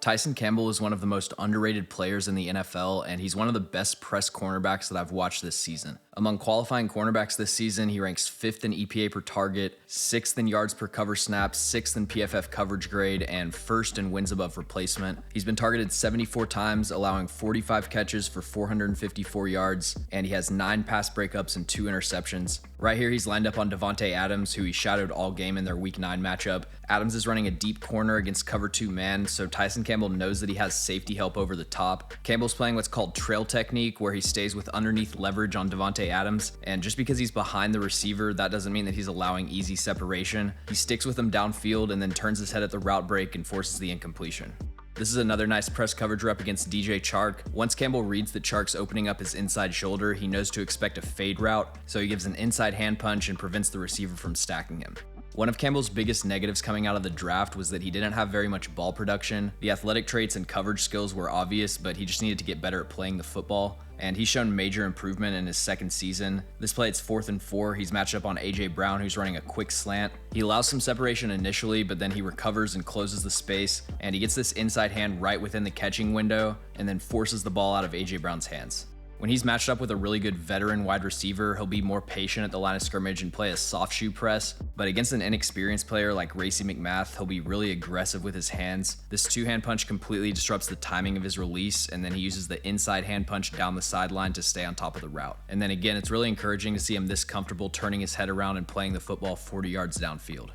Tyson Campbell is one of the most underrated players in the NFL, and he's one of the best press cornerbacks that I've watched this season. Among qualifying cornerbacks this season, he ranks 5th in EPA per target, 6th in yards per cover snap, 6th in PFF coverage grade, and 1st in wins above replacement. He's been targeted 74 times, allowing 45 catches for 454 yards, and he has 9 pass breakups and 2 interceptions. Right here, he's lined up on Davante Adams, who he shadowed all game in their Week 9 matchup. Adams is running a deep corner against cover 2 man, so Tyson Campbell knows that he has safety help over the top. Campbell's playing what's called trail technique, where he stays with underneath leverage on Davante Adams, and just because he's behind the receiver, that doesn't mean that he's allowing easy separation. He sticks with him downfield and then turns his head at the route break and forces the incompletion. This is another nice press coverage rep against DJ Chark. Once Campbell reads that Chark's opening up his inside shoulder, he knows to expect a fade route, so he gives an inside hand punch and prevents the receiver from stacking him. One of Campbell's biggest negatives coming out of the draft was that he didn't have very much ball production. The athletic traits and coverage skills were obvious, but he just needed to get better at playing the football, and he's shown major improvement in his second season. This play, it's 4th and 4. He's matched up on A.J. Brown, who's running a quick slant. He allows some separation initially, but then he recovers and closes the space, and he gets this inside hand right within the catching window, and then forces the ball out of A.J. Brown's hands. When he's matched up with a really good veteran wide receiver, he'll be more patient at the line of scrimmage and play a soft shoe press, but against an inexperienced player like Racey McMath, he'll be really aggressive with his hands. This two-hand punch completely disrupts the timing of his release, and then he uses the inside hand punch down the sideline to stay on top of the route. And then again, it's really encouraging to see him this comfortable turning his head around and playing the football 40 yards downfield.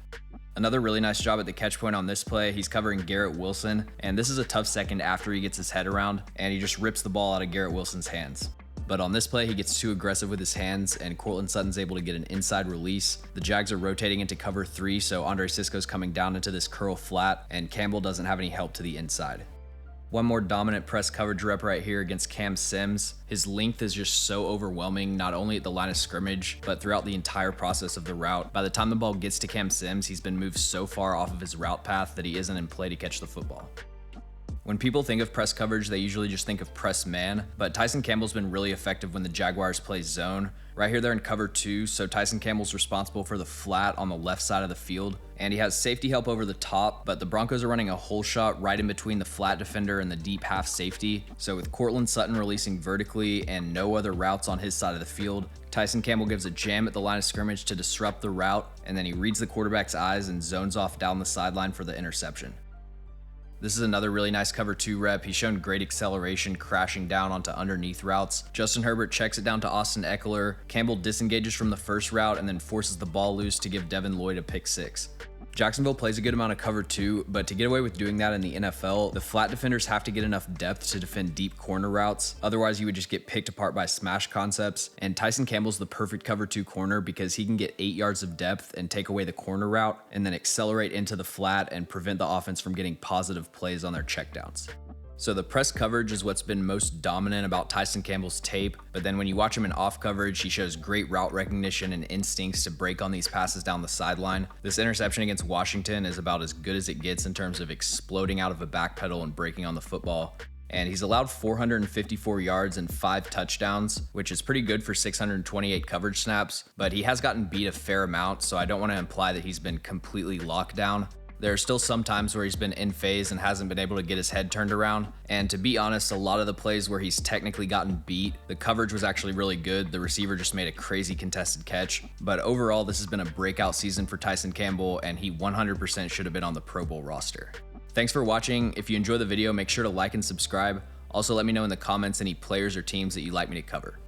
Another really nice job at the catch point on this play. He's covering Garrett Wilson, and this is a tough second after he gets his head around, and he just rips the ball out of Garrett Wilson's hands. But on this play, he gets too aggressive with his hands, and Courtland Sutton's able to get an inside release. The Jags are rotating into cover 3, so Andre Sisco's coming down into this curl flat, and Campbell doesn't have any help to the inside. One more dominant press coverage rep right here against Cam Sims. His length is just so overwhelming, not only at the line of scrimmage, but throughout the entire process of the route. By the time the ball gets to Cam Sims, he's been moved so far off of his route path that he isn't in play to catch the football. When people think of press coverage, they usually just think of press man, but Tyson Campbell's been really effective when the Jaguars play zone. Right here, they're in cover 2, so Tyson Campbell's responsible for the flat on the left side of the field, and he has safety help over the top, but the Broncos are running a hole shot right in between the flat defender and the deep half safety. So with Courtland Sutton releasing vertically and no other routes on his side of the field, Tyson Campbell gives a jam at the line of scrimmage to disrupt the route, and then he reads the quarterback's eyes and zones off down the sideline for the interception. This is another really nice cover 2 rep. He's shown great acceleration crashing down onto underneath routes. Justin Herbert checks it down to Austin Eckler. Campbell disengages from the first route and then forces the ball loose to give Devin Lloyd a pick 6. Jacksonville plays a good amount of cover 2, but to get away with doing that in the NFL, the flat defenders have to get enough depth to defend deep corner routes. Otherwise, you would just get picked apart by smash concepts. And Tyson Campbell's the perfect cover 2 corner because he can get 8 yards of depth and take away the corner route and then accelerate into the flat and prevent the offense from getting positive plays on their checkdowns. So the press coverage is what's been most dominant about Tyson Campbell's tape, but then when you watch him in off coverage, he shows great route recognition and instincts to break on these passes down the sideline. This interception against Washington is about as good as it gets in terms of exploding out of a back pedal and breaking on the football. And he's allowed 454 yards and 5 touchdowns, which is pretty good for 628 coverage snaps, but he has gotten beat a fair amount, so I don't want to imply that he's been completely locked down. There are still some times where he's been in phase and hasn't been able to get his head turned around. And to be honest, a lot of the plays where he's technically gotten beat, the coverage was actually really good. The receiver just made a crazy contested catch. But overall, this has been a breakout season for Tyson Campbell, and he 100% should have been on the Pro Bowl roster. Thanks for watching. If you enjoy the video, make sure to like and subscribe. Also, let me know in the comments any players or teams that you'd like me to cover.